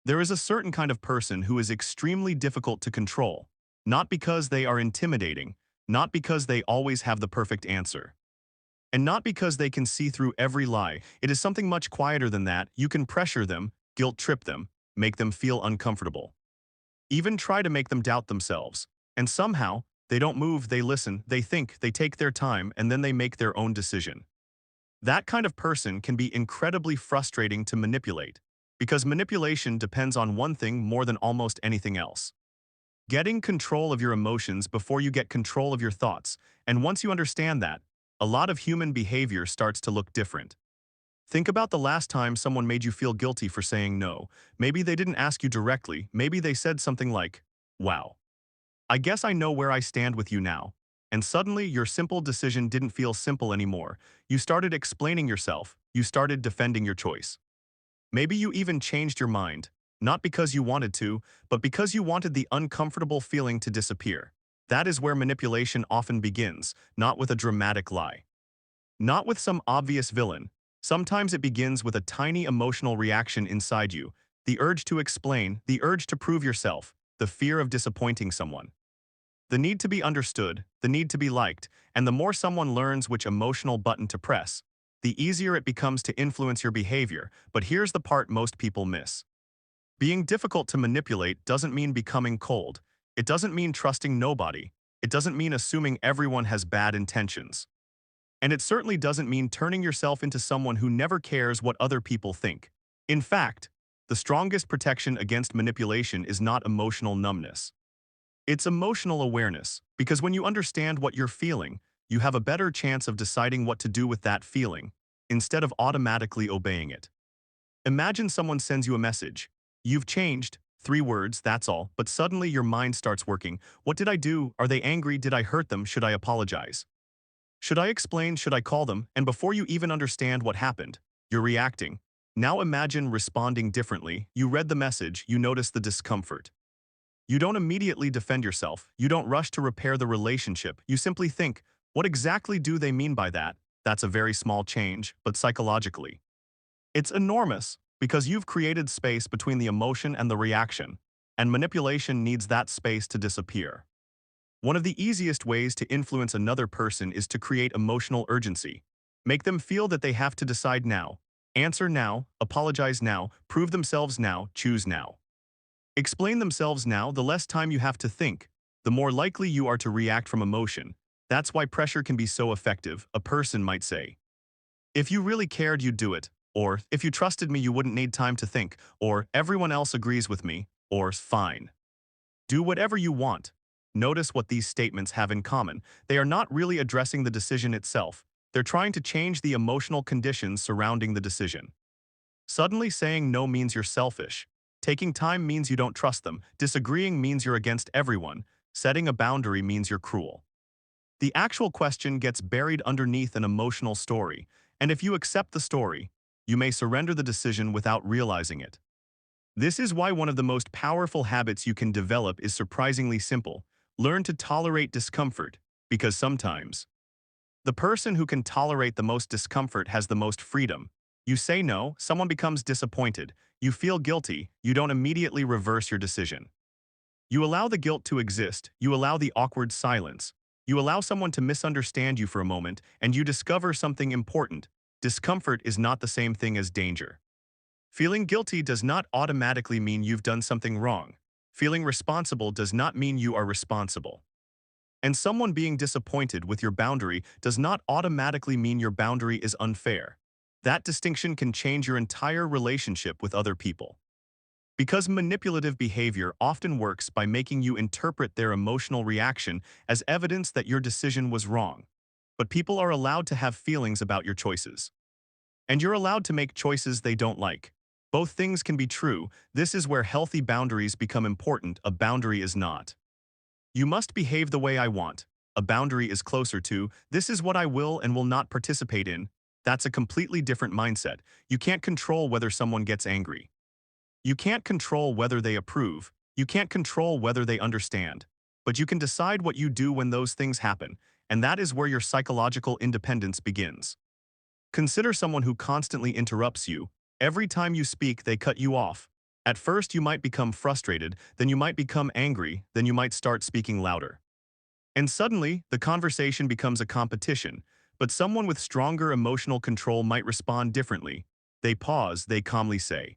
There is a certain kind of person who is extremely difficult to control, not because they are intimidating, not because they always have the perfect answer, and not because they can see through every lie. It is something much quieter than that. You can pressure them, guilt trip them, make them feel uncomfortable, even try to make them doubt themselves. And somehow, they don't move, they listen, they think, they take their time, and then they make their own decision. That kind of person can be incredibly frustrating to manipulate, because manipulation depends on one thing more than almost anything else: getting control of your emotions before you get control of your thoughts. And once you understand that, a lot of human behavior starts to look different. Think about the last time someone made you feel guilty for saying no. Maybe they didn't ask you directly, maybe they said something like, "Wow, I guess I know where I stand with you now." And suddenly, your simple decision didn't feel simple anymore. You started explaining yourself. You started defending your choice. Maybe you even changed your mind, not because you wanted to, but because you wanted the uncomfortable feeling to disappear. That is where manipulation often begins, not with a dramatic lie, not with some obvious villain. Sometimes it begins with a tiny emotional reaction inside you: the urge to explain, the urge to prove yourself, the fear of disappointing someone, the need to be understood, the need to be liked. And the more someone learns which emotional button to press, the easier it becomes to influence your behavior. But here's the part most people miss. Being difficult to manipulate doesn't mean becoming cold. It doesn't mean trusting nobody. It doesn't mean assuming everyone has bad intentions. And it certainly doesn't mean turning yourself into someone who never cares what other people think. In fact, the strongest protection against manipulation is not emotional numbness. It's emotional awareness, because when you understand what you're feeling, you have a better chance of deciding what to do with that feeling, instead of automatically obeying it. Imagine someone sends you a message. "You've changed," 3 words, that's all, but suddenly your mind starts working. What did I do? Are they angry? Did I hurt them? Should I apologize? Should I explain? Should I call them? And before you even understand what happened, you're reacting. Now imagine responding differently. You read the message, you notice the discomfort. You don't immediately defend yourself. You don't rush to repair the relationship. You simply think, what exactly do they mean by that? That's a very small change, but psychologically, it's enormous, because you've created space between the emotion and the reaction, and manipulation needs that space to disappear. One of the easiest ways to influence another person is to create emotional urgency. Make them feel that they have to decide now, answer now, apologize now, prove themselves now, choose now. Explain themselves now. The less time you have to think, the more likely you are to react from emotion. That's why pressure can be so effective. A person might say, "If you really cared, you'd do it," or "If you trusted me, you wouldn't need time to think," or "Everyone else agrees with me," or "Fine. Do whatever you want." Notice what these statements have in common. They are not really addressing the decision itself. They're trying to change the emotional conditions surrounding the decision. Suddenly saying no means you're selfish. Taking time means you don't trust them. Disagreeing means you're against everyone. Setting a boundary means you're cruel. The actual question gets buried underneath an emotional story, and if you accept the story, you may surrender the decision without realizing it. This is why one of the most powerful habits you can develop is surprisingly simple. Learn to tolerate discomfort, because sometimes the person who can tolerate the most discomfort has the most freedom. You say no, someone becomes disappointed, you feel guilty, you don't immediately reverse your decision. You allow the guilt to exist, you allow the awkward silence, you allow someone to misunderstand you for a moment, and you discover something important. Discomfort is not the same thing as danger. Feeling guilty does not automatically mean you've done something wrong. Feeling responsible does not mean you are responsible. And someone being disappointed with your boundary does not automatically mean your boundary is unfair. That distinction can change your entire relationship with other people. Because manipulative behavior often works by making you interpret their emotional reaction as evidence that your decision was wrong. But people are allowed to have feelings about your choices. And you're allowed to make choices they don't like. Both things can be true. This is where healthy boundaries become important. A boundary is not, "You must behave the way I want." A boundary is closer to, "This is what I will and will not participate in." That's a completely different mindset. You can't control whether someone gets angry. You can't control whether they approve. You can't control whether they understand. But you can decide what you do when those things happen, and that is where your psychological independence begins. Consider someone who constantly interrupts you. Every time you speak, they cut you off. At first, you might become frustrated, then you might become angry, then you might start speaking louder. And suddenly, the conversation becomes a competition, but someone with stronger emotional control might respond differently. They pause, they calmly say,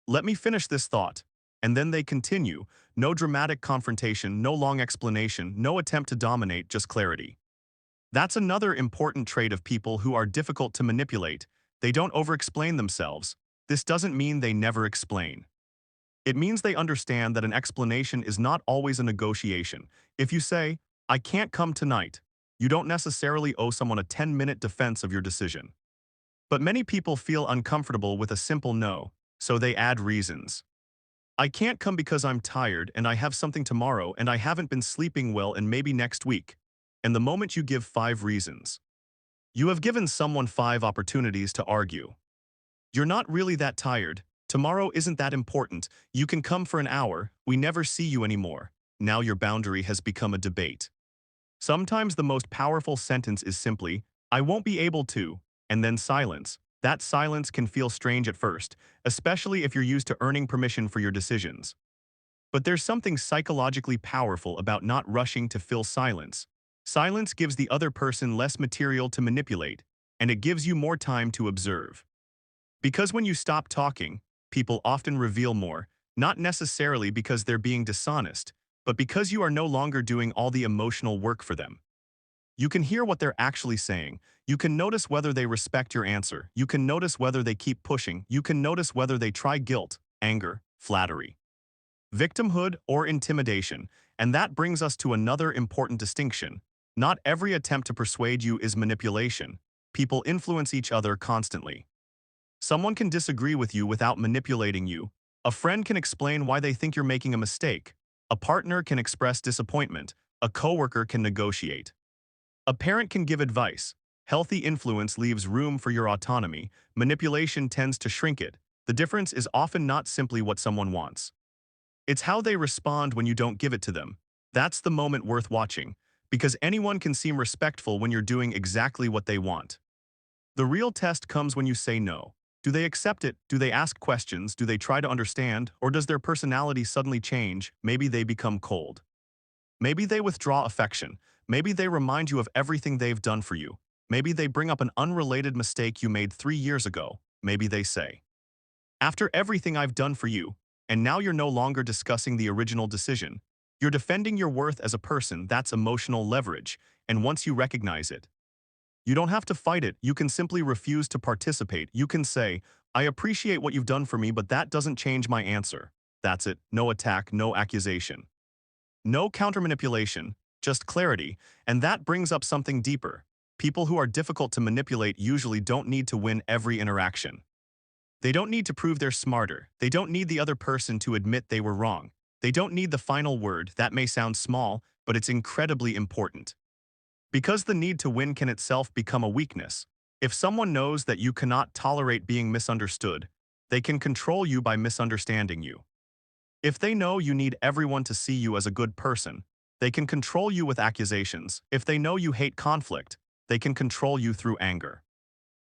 "Let me finish this thought." And then they continue. No dramatic confrontation, no long explanation, no attempt to dominate, just clarity. That's another important trait of people who are difficult to manipulate. They don't over-explain themselves. This doesn't mean they never explain. It means they understand that an explanation is not always a negotiation. If you say, "I can't come tonight," you don't necessarily owe someone a 10-minute defense of your decision. But many people feel uncomfortable with a simple no, so they add reasons. "I can't come because I'm tired and I have something tomorrow and I haven't been sleeping well and maybe next week." And the moment you give 5 reasons, you have given someone 5 opportunities to argue. "You're not really that tired. Tomorrow isn't that important. You can come for an hour. We never see you anymore." Now your boundary has become a debate. Sometimes the most powerful sentence is simply, "I won't be able to," and then silence. That silence can feel strange at first, especially if you're used to earning permission for your decisions. But there's something psychologically powerful about not rushing to fill silence. Silence gives the other person less material to manipulate, and it gives you more time to observe. Because when you stop talking, people often reveal more, not necessarily because they're being dishonest, but because you are no longer doing all the emotional work for them. You can hear what they're actually saying. You can notice whether they respect your answer. You can notice whether they keep pushing. You can notice whether they try guilt, anger, flattery, victimhood, or intimidation. And that brings us to another important distinction. Not every attempt to persuade you is manipulation. People influence each other constantly. Someone can disagree with you without manipulating you. A friend can explain why they think you're making a mistake. A partner can express disappointment. A coworker can negotiate. A parent can give advice. Healthy influence leaves room for your autonomy. Manipulation tends to shrink it. The difference is often not simply what someone wants. It's how they respond when you don't give it to them. That's the moment worth watching, because anyone can seem respectful when you're doing exactly what they want. The real test comes when you say no. Do they accept it? Do they ask questions? Do they try to understand? Or does their personality suddenly change? Maybe they become cold. Maybe they withdraw affection. Maybe they remind you of everything they've done for you. Maybe they bring up an unrelated mistake you made 3 years ago. Maybe they say, "After everything I've done for you," and now you're no longer discussing the original decision. You're defending your worth as a person. That's emotional leverage. And once you recognize it, you don't have to fight it. You can simply refuse to participate. You can say, "I appreciate what you've done for me, but that doesn't change my answer." That's it. No attack, no accusation. No countermanipulation, just clarity, and that brings up something deeper. People who are difficult to manipulate usually don't need to win every interaction. They don't need to prove they're smarter. They don't need the other person to admit they were wrong. They don't need the final word. That may sound small, but it's incredibly important. Because the need to win can itself become a weakness. If someone knows that you cannot tolerate being misunderstood, they can control you by misunderstanding you. If they know you need everyone to see you as a good person, they can control you with accusations. If they know you hate conflict, they can control you through anger.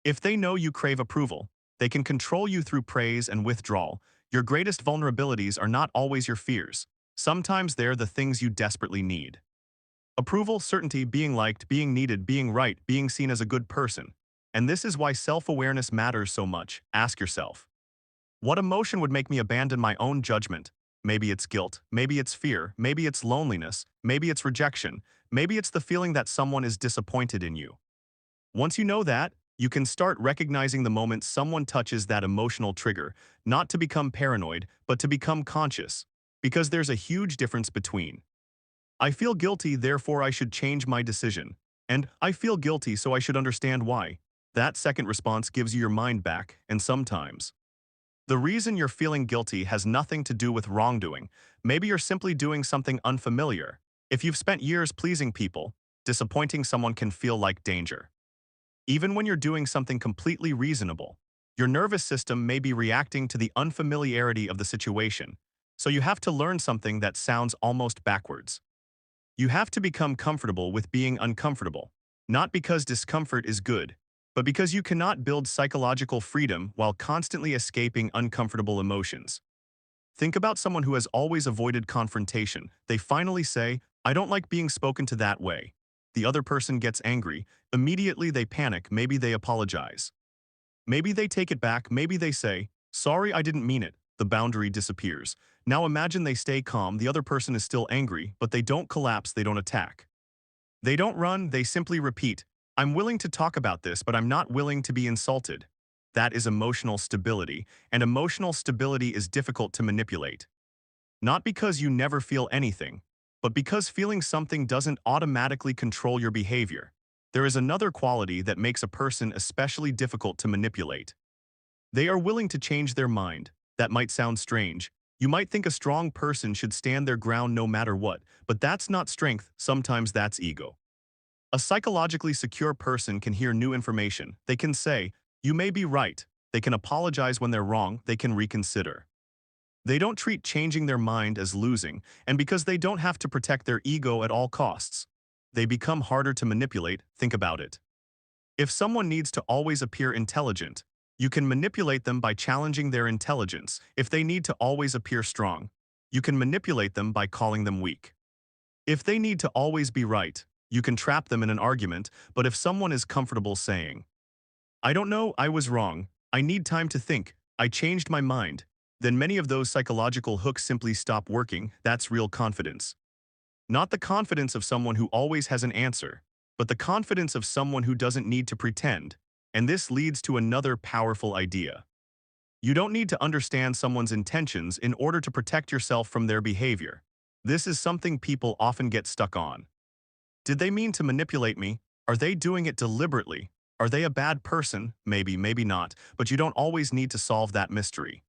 If they know you crave approval, they can control you through praise and withdrawal. Your greatest vulnerabilities are not always your fears. Sometimes they're the things you desperately need. Approval, certainty, being liked, being needed, being right, being seen as a good person. And this is why self-awareness matters so much. Ask yourself, what emotion would make me abandon my own judgment? Maybe it's guilt, maybe it's fear, maybe it's loneliness, maybe it's rejection, maybe it's the feeling that someone is disappointed in you. Once you know that, you can start recognizing the moment someone touches that emotional trigger, not to become paranoid, but to become conscious. Because there's a huge difference between, "I feel guilty, therefore I should change my decision," and "I feel guilty, so I should understand why." That second response gives you your mind back, and sometimes the reason you're feeling guilty has nothing to do with wrongdoing. Maybe you're simply doing something unfamiliar. If you've spent years pleasing people, disappointing someone can feel like danger. Even when you're doing something completely reasonable, your nervous system may be reacting to the unfamiliarity of the situation. So you have to learn something that sounds almost backwards. You have to become comfortable with being uncomfortable, not because discomfort is good, but because you cannot build psychological freedom while constantly escaping uncomfortable emotions. Think about someone who has always avoided confrontation. They finally say, I don't like being spoken to that way. The other person gets angry. Immediately they panic. Maybe they apologize. Maybe they take it back. Maybe they say, sorry, I didn't mean it. The boundary disappears. Now imagine they stay calm. The other person is still angry, but they don't collapse. They don't attack. They don't run. They simply repeat, I'm willing to talk about this, but I'm not willing to be insulted. That is emotional stability, and emotional stability is difficult to manipulate. Not because you never feel anything, but because feeling something doesn't automatically control your behavior. There is another quality that makes a person especially difficult to manipulate. They are willing to change their mind. That might sound strange. You might think a strong person should stand their ground no matter what, but that's not strength, sometimes that's ego. A psychologically secure person can hear new information. They can say, you may be right. They can apologize when they're wrong. They can reconsider. They don't treat changing their mind as losing, and because they don't have to protect their ego at all costs, they become harder to manipulate. Think about it. If someone needs to always appear intelligent, you can manipulate them by challenging their intelligence. If they need to always appear strong, you can manipulate them by calling them weak. If they need to always be right, you can trap them in an argument, but if someone is comfortable saying, I don't know, I was wrong, I need time to think, I changed my mind, then many of those psychological hooks simply stop working. That's real confidence. Not the confidence of someone who always has an answer, but the confidence of someone who doesn't need to pretend. And this leads to another powerful idea. You don't need to understand someone's intentions in order to protect yourself from their behavior. This is something people often get stuck on. Did they mean to manipulate me? Are they doing it deliberately? Are they a bad person? Maybe, maybe not, but you don't always need to solve that mystery.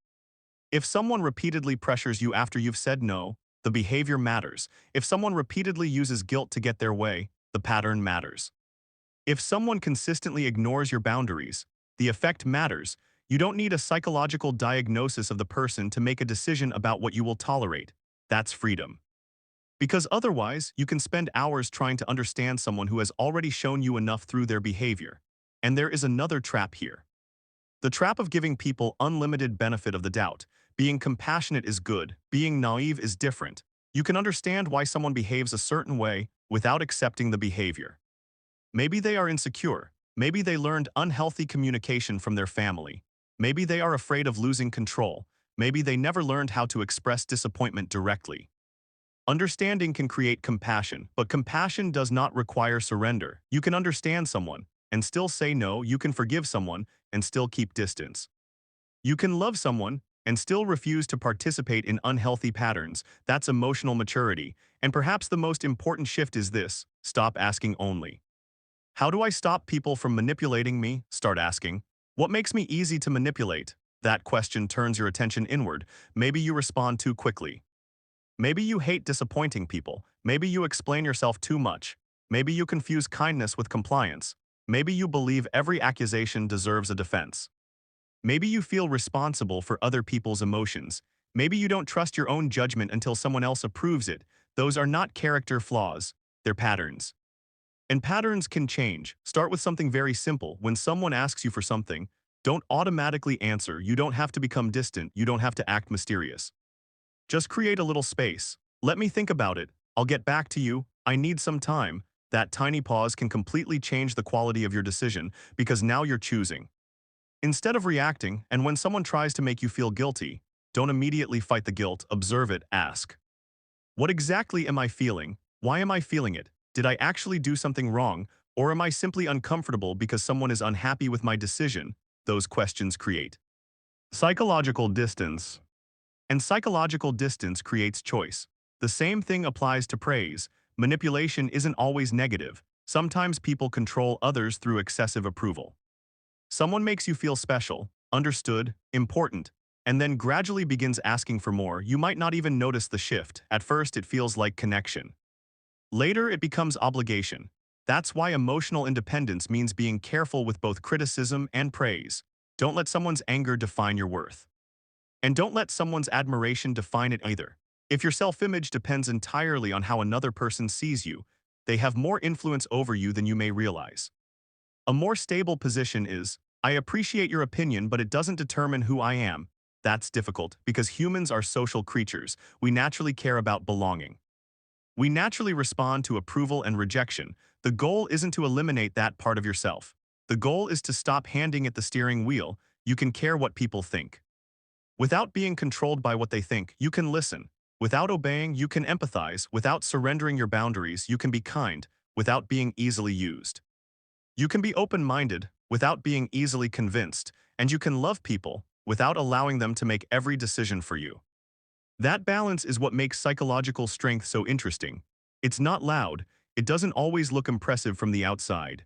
If someone repeatedly pressures you after you've said no, the behavior matters. If someone repeatedly uses guilt to get their way, the pattern matters. If someone consistently ignores your boundaries, the effect matters. You don't need a psychological diagnosis of the person to make a decision about what you will tolerate. That's freedom. Because otherwise, you can spend hours trying to understand someone who has already shown you enough through their behavior. And there is another trap here. The trap of giving people unlimited benefit of the doubt. Being compassionate is good. Being naive is different. You can understand why someone behaves a certain way without accepting the behavior. Maybe they are insecure. Maybe they learned unhealthy communication from their family. Maybe they are afraid of losing control. Maybe they never learned how to express disappointment directly. Understanding can create compassion, but compassion does not require surrender. You can understand someone and still say no. You can forgive someone and still keep distance. You can love someone and still refuse to participate in unhealthy patterns. That's emotional maturity. And perhaps the most important shift is this: stop asking only, how do I stop people from manipulating me? Start asking, what makes me easy to manipulate? That question turns your attention inward. Maybe you respond too quickly. Maybe you hate disappointing people. Maybe you explain yourself too much. Maybe you confuse kindness with compliance. Maybe you believe every accusation deserves a defense. Maybe you feel responsible for other people's emotions. Maybe you don't trust your own judgment until someone else approves it. Those are not character flaws, they're patterns. And patterns can change. Start with something very simple. When someone asks you for something, don't automatically answer. You don't have to become distant. You don't have to act mysterious. Just create a little space. Let me think about it. I'll get back to you. I need some time. That tiny pause can completely change the quality of your decision because now you're choosing. Instead of reacting, and when someone tries to make you feel guilty, don't immediately fight the guilt. Observe it. Ask, what exactly am I feeling? Why am I feeling it? Did I actually do something wrong, or am I simply uncomfortable because someone is unhappy with my decision? Those questions create psychological distance. And psychological distance creates choice. The same thing applies to praise. Manipulation isn't always negative. Sometimes people control others through excessive approval. Someone makes you feel special, understood, important, and then gradually begins asking for more. You might not even notice the shift. At first, it feels like connection. Later, it becomes obligation. That's why emotional independence means being careful with both criticism and praise. Don't let someone's anger define your worth. And don't let someone's admiration define it either. If your self-image depends entirely on how another person sees you, they have more influence over you than you may realize. A more stable position is, I appreciate your opinion, but it doesn't determine who I am. That's difficult because humans are social creatures. We naturally care about belonging. We naturally respond to approval and rejection. The goal isn't to eliminate that part of yourself. The goal is to stop handing it the steering wheel. You can care what people think. Without being controlled by what they think, you can listen. Without obeying, you can empathize. Without surrendering your boundaries, you can be kind, without being easily used. You can be open-minded, without being easily convinced, and you can love people, without allowing them to make every decision for you. That balance is what makes psychological strength so interesting. It's not loud, it doesn't always look impressive from the outside.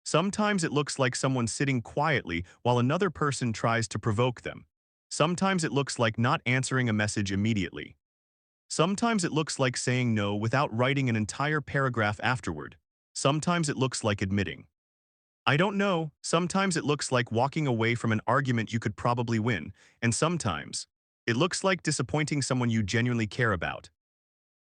Sometimes it looks like someone sitting quietly while another person tries to provoke them. Sometimes it looks like not answering a message immediately. Sometimes it looks like saying no without writing an entire paragraph afterward. Sometimes it looks like admitting, I don't know. Sometimes it looks like walking away from an argument you could probably win, and sometimes it looks like disappointing someone you genuinely care about.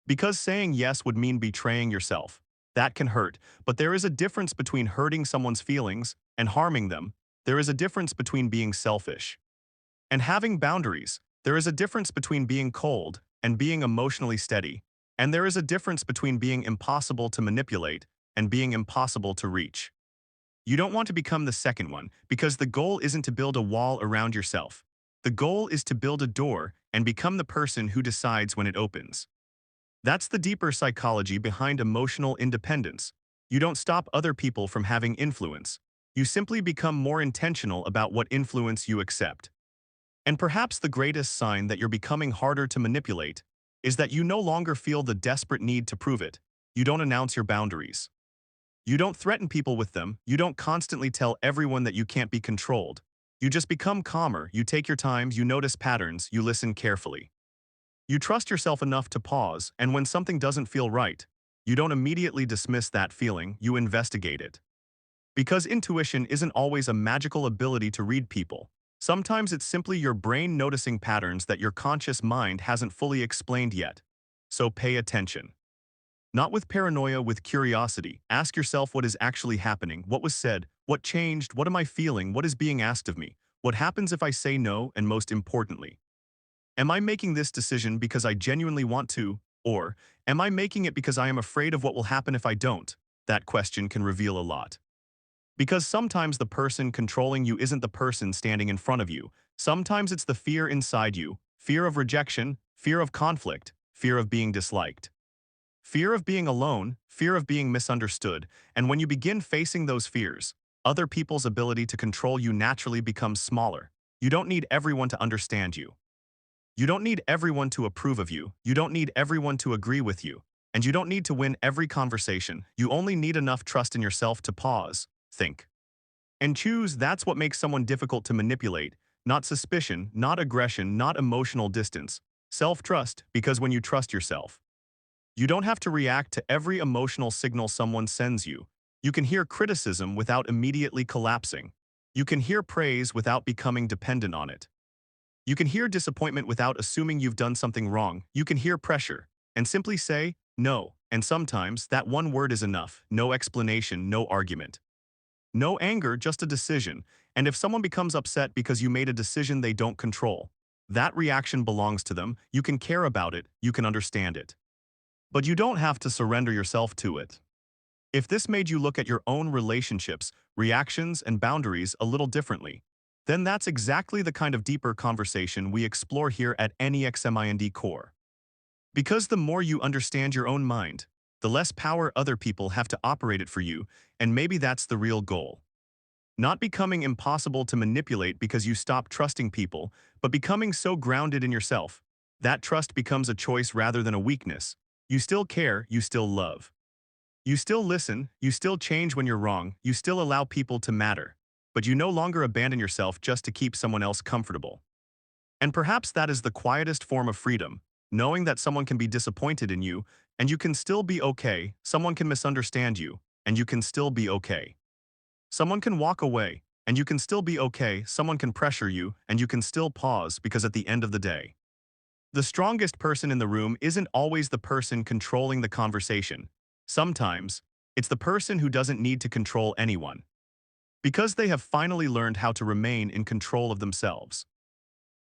Because saying yes would mean betraying yourself. That can hurt, but there is a difference between hurting someone's feelings and harming them. There is a difference between being selfish and having boundaries. There is a difference between being cold and being emotionally steady. And there is a difference between being impossible to manipulate and being impossible to reach. You don't want to become the second one because the goal isn't to build a wall around yourself. The goal is to build a door and become the person who decides when it opens. That's the deeper psychology behind emotional independence. You don't stop other people from having influence. You simply become more intentional about what influence you accept. And perhaps the greatest sign that you're becoming harder to manipulate is that you no longer feel the desperate need to prove it. You don't announce your boundaries. You don't threaten people with them. You don't constantly tell everyone that you can't be controlled. You just become calmer. You take your time. You notice patterns. You listen carefully. You trust yourself enough to pause, and when something doesn't feel right, you don't immediately dismiss that feeling. You investigate it. Because intuition isn't always a magical ability to read people. Sometimes it's simply your brain noticing patterns that your conscious mind hasn't fully explained yet. So pay attention. Not with paranoia, with curiosity. Ask yourself what is actually happening, what was said, what changed, what am I feeling, what is being asked of me, what happens if I say no, and most importantly, am I making this decision because I genuinely want to, or am I making it because I am afraid of what will happen if I don't? That question can reveal a lot. Because sometimes the person controlling you isn't the person standing in front of you. Sometimes it's the fear inside you, fear of rejection, fear of conflict, fear of being disliked. Fear of being alone, fear of being misunderstood, and when you begin facing those fears, other people's ability to control you naturally becomes smaller. You don't need everyone to understand you. You don't need everyone to approve of you. You don't need everyone to agree with you. And you don't need to win every conversation. You only need enough trust in yourself to pause, think, and choose. That's what makes someone difficult to manipulate. Not suspicion, not aggression, not emotional distance. Self-trust, because when you trust yourself, you don't have to react to every emotional signal someone sends you. You can hear criticism without immediately collapsing. You can hear praise without becoming dependent on it. You can hear disappointment without assuming you've done something wrong. You can hear pressure and simply say, no. And sometimes that one word is enough. No explanation, no argument. No anger, just a decision. And if someone becomes upset because you made a decision they don't control, that reaction belongs to them. You can care about it. You can understand it. But you don't have to surrender yourself to it. If this made you look at your own relationships, reactions, and boundaries a little differently, then that's exactly the kind of deeper conversation we explore here at NEXMIND Core. Because the more you understand your own mind, the less power other people have to operate it for you, and maybe that's the real goal. Not becoming impossible to manipulate because you stop trusting people, but becoming so grounded in yourself that trust becomes a choice rather than a weakness. You still care, you still love. You still listen, you still change when you're wrong, you still allow people to matter. But you no longer abandon yourself just to keep someone else comfortable. And perhaps that is the quietest form of freedom, knowing that someone can be disappointed in you, and you can still be okay. Someone can misunderstand you, and you can still be okay. Someone can walk away, and you can still be okay. Someone can pressure you, and you can still pause, because at the end of the day, the strongest person in the room isn't always the person controlling the conversation. Sometimes, it's the person who doesn't need to control anyone, because they have finally learned how to remain in control of themselves.